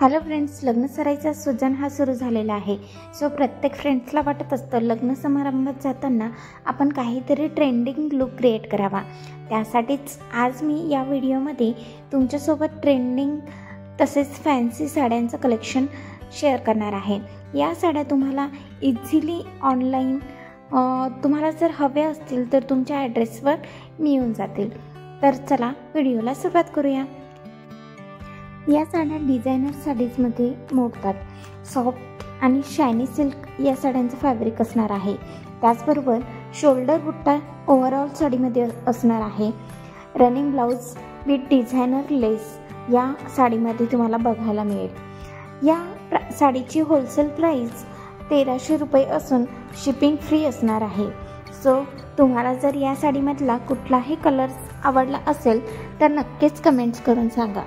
Hello friends, लग्न सराईचा season हा सुरू झालेला आहे. सो प्रत्येक फ्रेंड्सला वाटत असतं लग्न समारंभात जाताना आपण काहीतरी ट्रेंडिंग लुक क्रिएट करावा. त्यासाठीच आज मी या व्हिडिओमध्ये तुमच्यासोबत ट्रेंडिंग तसेच फॅन्सी साड्यांचं कलेक्शन शेअर करणार आहे. या साड्या तुम्हाला इझिली ऑनलाईन तुम्हाला जर हवे असतील तर तुमच्या ॲड्रेसवर मिळून जातील. तर चला व्हिडिओला सुरुवात करूया. या साड्या डिझायनर साडीजमध्ये मोडतात. सॉफ्ट आणि शायनी सिल्क या साड्यांचं फॅब्रिक असणार आहे. त्याचबरोबर शोल्डर बुट्टा ओव्हरऑल साडीमध्ये असणार आहे. रनिंग ब्लाऊज विथ डिझायनर लेस या साडीमध्ये तुम्हाला बघायला मिळेल. या साडीची होलसेल प्राईस 1300 रुपये असून शिपिंग फ्री असणार आहे. सो तुम्हाला जर या साडीमधला कुठलाही कलर आवडला असेल तर नक्कीच कमेंट्स करून सांगा.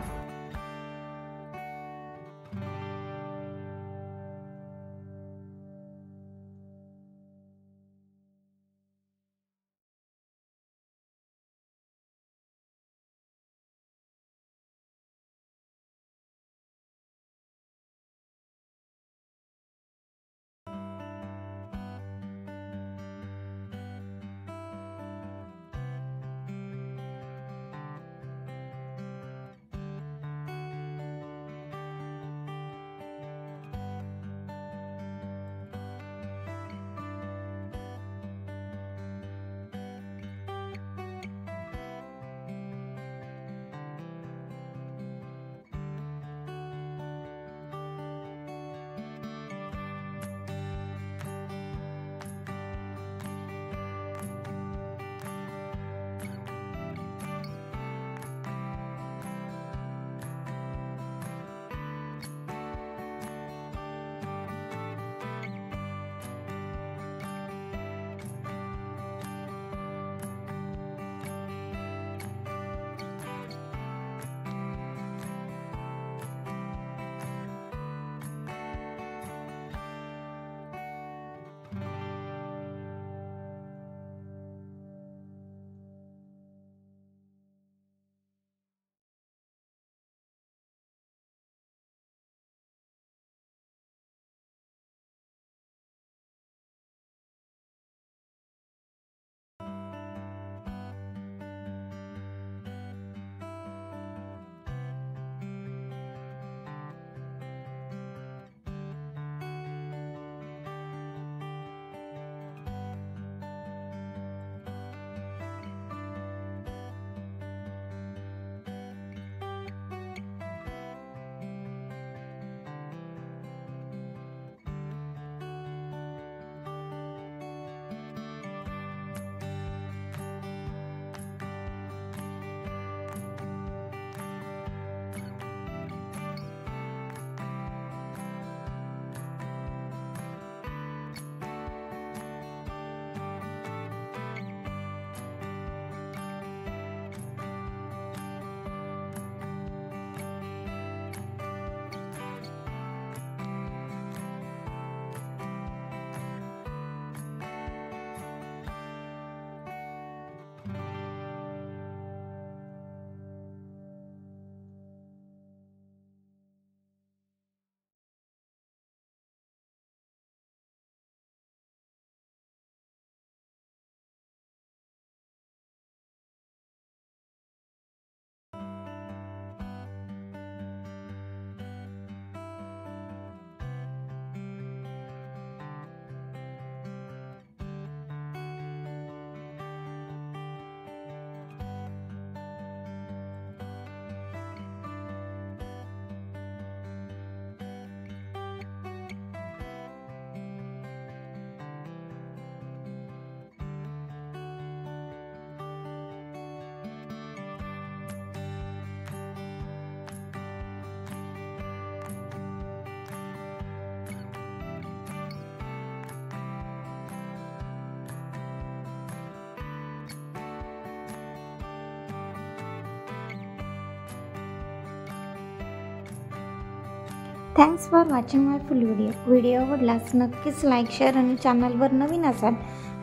Thanks for watching my full video. Video आवडल्यास नक्कीच लाईक, शेअर आणि चॅनलवर नवीन असाल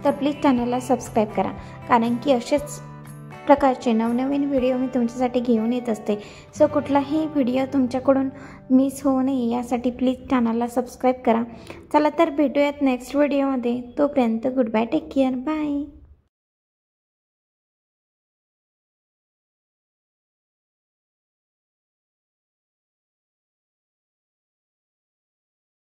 तर प्लीज चॅनलला सबस्क्राईब करा, कारण की असेच प्रकारचे नवनवीन व्हिडिओ मी तुमच्यासाठी घेऊन येत असते. सो कुठलाही व्हिडिओ तुमच्याकडून मिस होऊ नये यासाठी प्लीज चॅनलला सबस्क्राईब करा. चला तर भेटूयात नेक्स्ट व्हिडिओमध्ये. तोपर्यंत good bye, take care, bye.